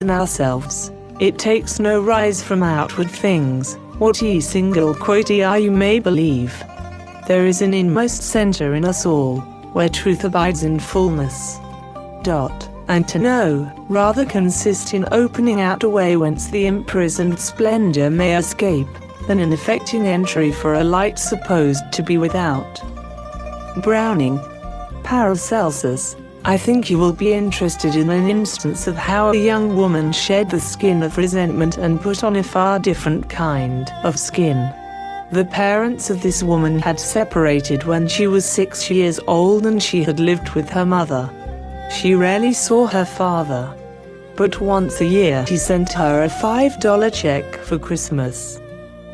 in ourselves. It takes no rise from outward things, what ye single quote you may believe. There is an inmost center in us all, where truth abides in fullness. And to know, rather consist in opening out a way whence the imprisoned splendor may escape, than in effecting entry for a light supposed to be without. Browning. Paracelsus. I think you will be interested in an instance of how a young woman shed the skin of resentment and put on a far different kind of skin. The parents of this woman had separated when she was 6 years old and she had lived with her mother. She rarely saw her father, but once a year he sent her a $5 check for Christmas.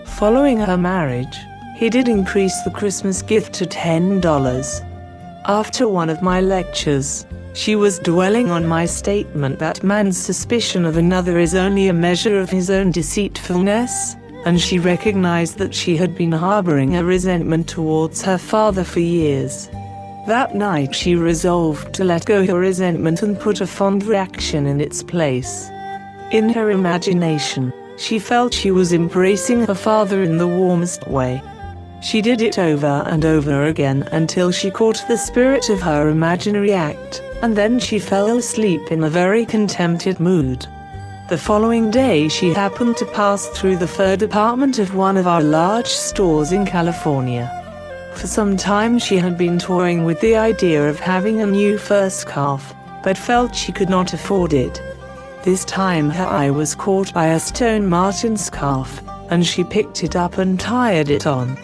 Following her marriage, he did increase the Christmas gift to $10. After one of my lectures, she was dwelling on my statement that man's suspicion of another is only a measure of his own deceitfulness, and she recognized that she had been harboring a resentment towards her father for years. That night she resolved to let go her resentment and put a fond reaction in its place. In her imagination, she felt she was embracing her father in the warmest way. She did it over and over again until she caught the spirit of her imaginary act, and then she fell asleep in a very contented mood. The following day she happened to pass through the fur department of one of our large stores in California. For some time she had been toying with the idea of having a new fur scarf, but felt she could not afford it. This time her eye was caught by a stone marten scarf, and she picked it up and tied it on.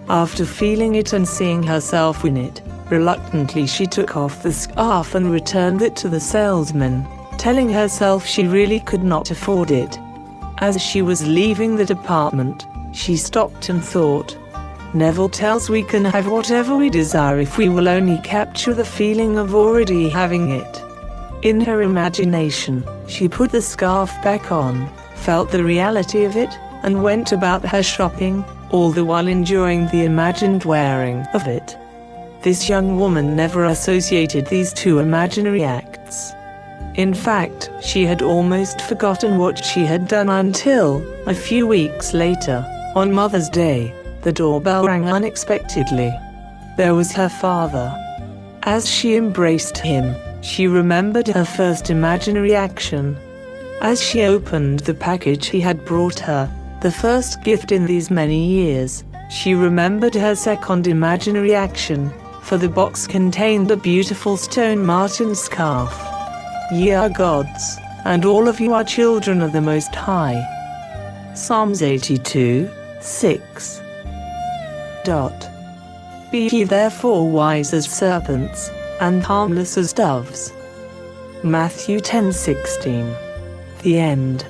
After feeling it and seeing herself in it, reluctantly she took off the scarf and returned it to the salesman, telling herself she really could not afford it. As she was leaving the department, she stopped and thought, Neville tells we can have whatever we desire if we will only capture the feeling of already having it. In her imagination, she put the scarf back on, felt the reality of it, and went about her shopping, all the while enjoying the imagined wearing of it. This young woman never associated these two imaginary acts. In fact, she had almost forgotten what she had done until, a few weeks later, on Mother's Day, the doorbell rang unexpectedly. There was her father. As she embraced him, she remembered her first imaginary action. As she opened the package he had brought her, the first gift in these many years, she remembered her second imaginary action, for the box contained a beautiful stone marten scarf. Ye are gods, and all of you are children of the Most High. Psalms 82:6. Be ye therefore wise as serpents, and harmless as doves. Matthew 10:16. The end.